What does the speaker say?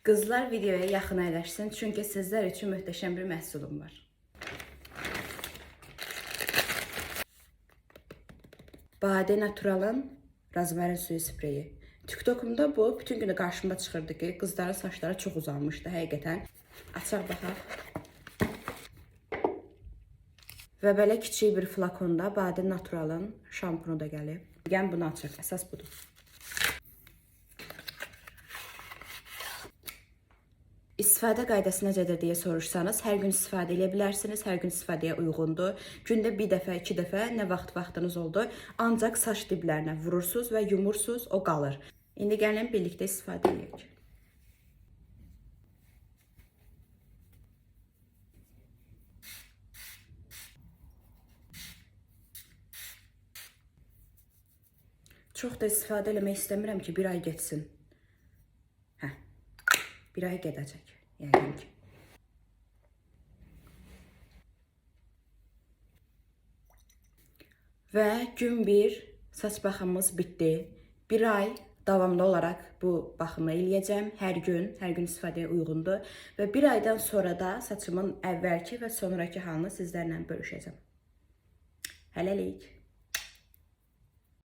Qızlar videoya yaxın əyləşsin, çünki sizlər üçün möhtəşəm bir məhsulum var. Bade Natural'ın razmarin suyu spreyi. TikTokumda bu bütün günü qarşıma çıxırdı ki, qızların saçları çox uzanmışdı həqiqətən. Açaq baxaq. Və belə kiçik bir flakonda Bade Natural'ın şampunu da gəlib. Yəni bunu açaq, əsas budur. İstifadə qaydası necədir deyə soruşsanız, hər gün istifadə edə bilərsiniz, hər gün istifadəyə uyğundur. Gündə bir dəfə, iki dəfə nə vaxtınız oldu, ancaq saç diblərinə vurursunuz və yumursunuz, o qalır. İndi gəlin birlikdə istifadə edək. Çox da istifadə eləmək istəmirəm ki, bir ay geçsin. Bir ay gedəcək, yəqin ki. Və gün bir saç baxımımız bitdi. Bir ay davamlı olaraq bu baxımı eləyəcəm. Hər gün istifadəyə uyğundur. Və bir aydan sonra da saçımın əvvəlki və sonraki halını sizlərlə bölüşəcəm. Hələlik.